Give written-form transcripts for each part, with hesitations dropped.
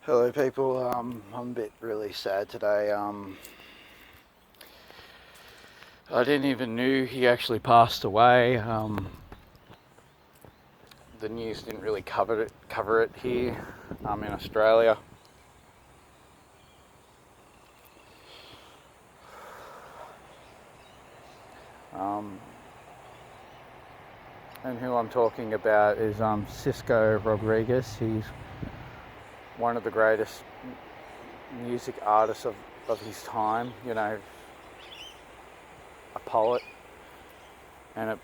Hello, people. I'm a bit really sad today. I didn't even knew he actually passed away. The news didn't really cover it here. In Australia. Um, and who I'm talking about is Sixto Rodriguez. He's one of the greatest music artists of his time. A poet, and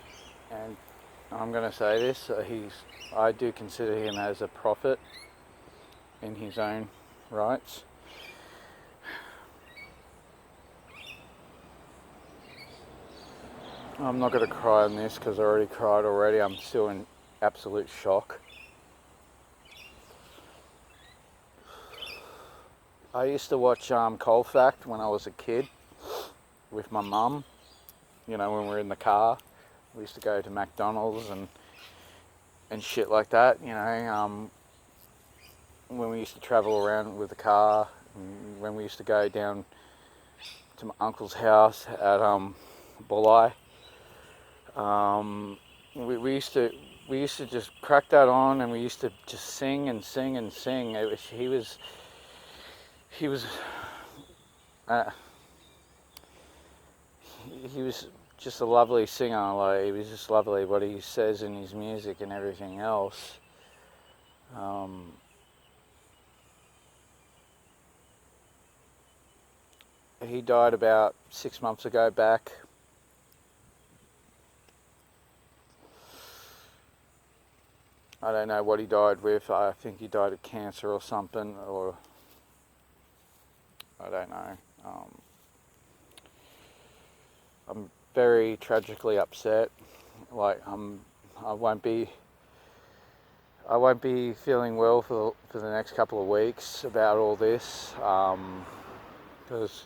I'm going to say this: I do consider him as a prophet in his own rights. I'm not going to cry on this because I already cried already. I'm still in absolute shock. I used to watch Cold Fact when I was a kid with my mum. When we were in the car, we used to go to McDonald's and shit like that. When we used to travel around with the car, when we used to go down to my uncle's house at Bulli. We used to just crack that on, and we used to just sing and sing and sing. He was uh, he was just a lovely singer. Like, he was just lovely what he says in his music and everything else. He died about 6 months ago back. I don't know what he died with. I think he died of cancer or something, or I don't know. I'm very tragically upset. Like, I won't be feeling well for the next couple of weeks about all this, because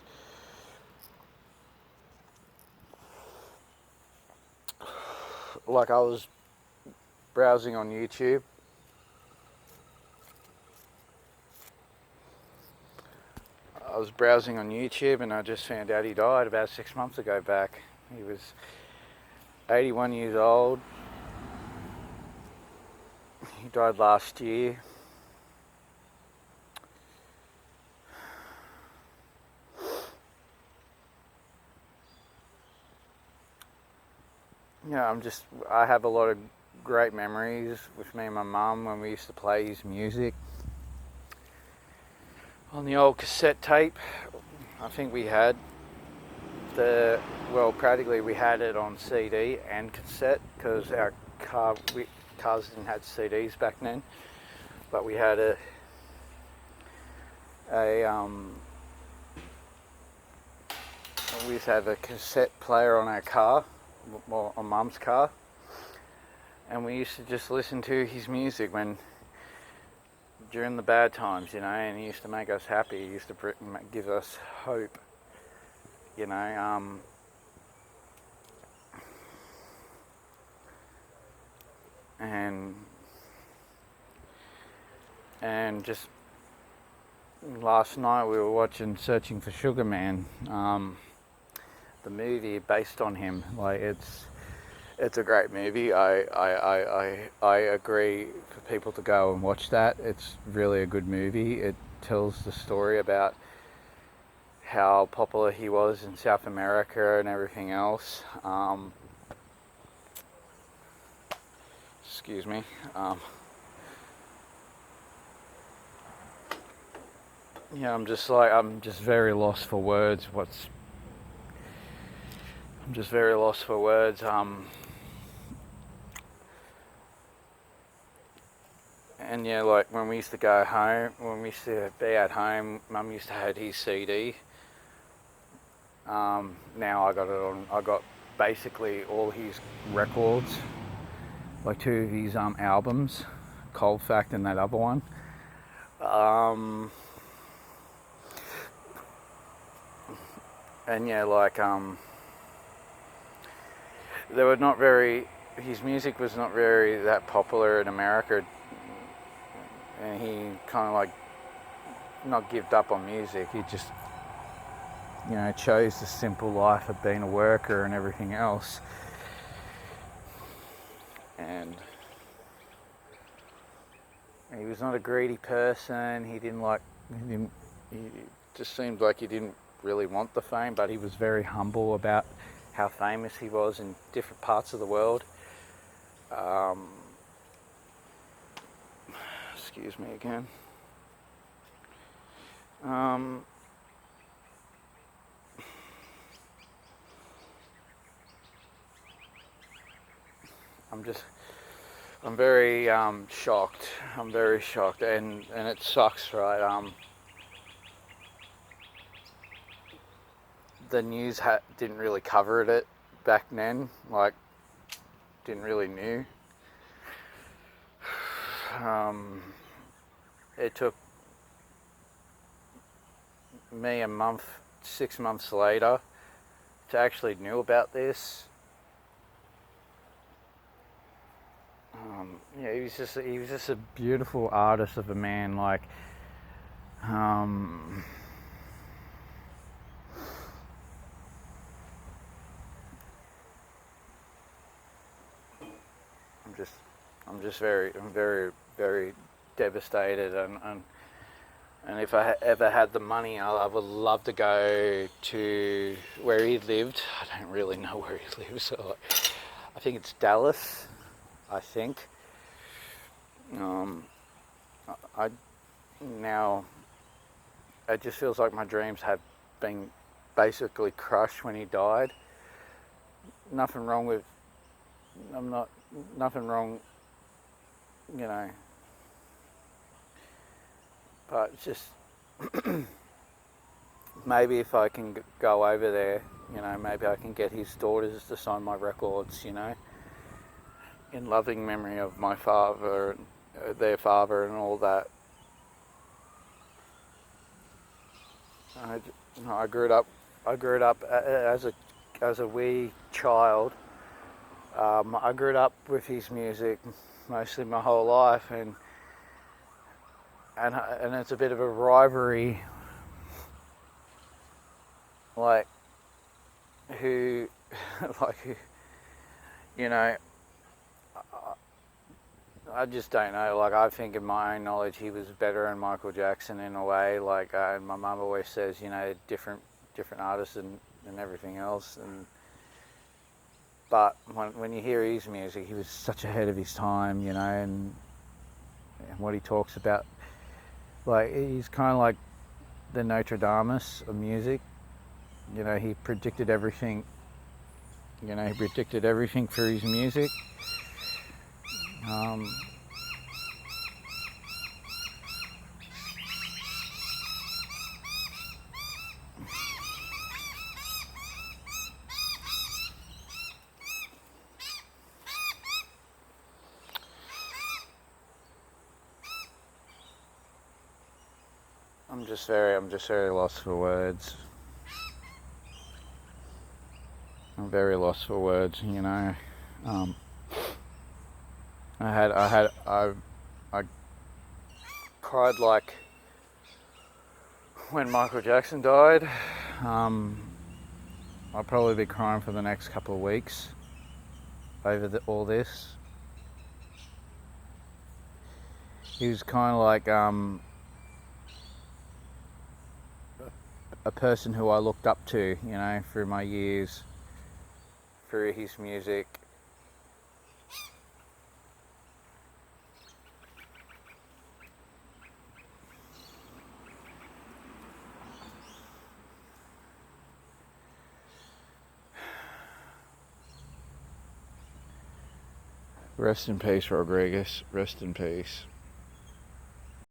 like, I was browsing on YouTube. And I just found out he died about 6 months ago back. He was 81 years old. He died last year. I have a lot of great memories with me and my mum when we used to play his music on the old cassette tape. I think we had practically we had it on CD and cassette, because our cars didn't have CDs back then, but we had a we used to have a cassette player on our car, on Mum's car, and we used to just listen to his music during the bad times, and he used to make us happy. He used to give us hope, and just last night we were watching Searching for Sugar Man, the movie based on him. Like, it's a great movie. I agree for people to go and watch that. It's really a good movie. It tells the story about how popular he was in South America and everything else. Excuse me. I'm just very lost for words. I'm just very lost for words. And like, when we used to go home, when we used to be at home, Mum used to have his CD. Now I got basically all his records, like 2 of his albums, Cold Fact and that other one. And they were not very. His music was not very that popular in America, and he kind of like not gived up on music. He just, chose the simple life of being a worker and everything else. And he was not a greedy person. He just seemed like he didn't really want the fame, but he was very humble about how famous he was in different parts of the world. Excuse me again. I'm very shocked. I'm very shocked, and it sucks, right? The news didn't really cover it back then, like, didn't really knew. It took me a month, 6 months later, to actually knew about this. He was just a beautiful artist of a man. Like, I'm just very, very devastated, and if I ever had the money, I would love to go to where he lived. I don't really know where he lives. So I think it's Dallas. I think. It just feels like my dreams have been basically crushed when he died. Nothing wrong, but it's just maybe if I can go over there, maybe I can get his daughters to sign my records, in loving memory of my father, their father, and all that. I grew up as a wee child. I grew up with his music mostly my whole life, and it's a bit of a rivalry, like who I just don't know. Like, I think in my own knowledge, he was better than Michael Jackson in a way. Like, and my mum always says, different artists and everything else. But when you hear his music, he was such ahead of his time, and what he talks about. Like, he's kind of like the Nostradamus of music. He predicted everything. He predicted everything for his music. I'm just very lost for words. I'm very lost for words, I cried like when Michael Jackson died. I'll probably be crying for the next couple of weeks over all this. He was kind of like a person who I looked up to, through my years, through his music. Rest in peace, Rodriguez. Rest in peace.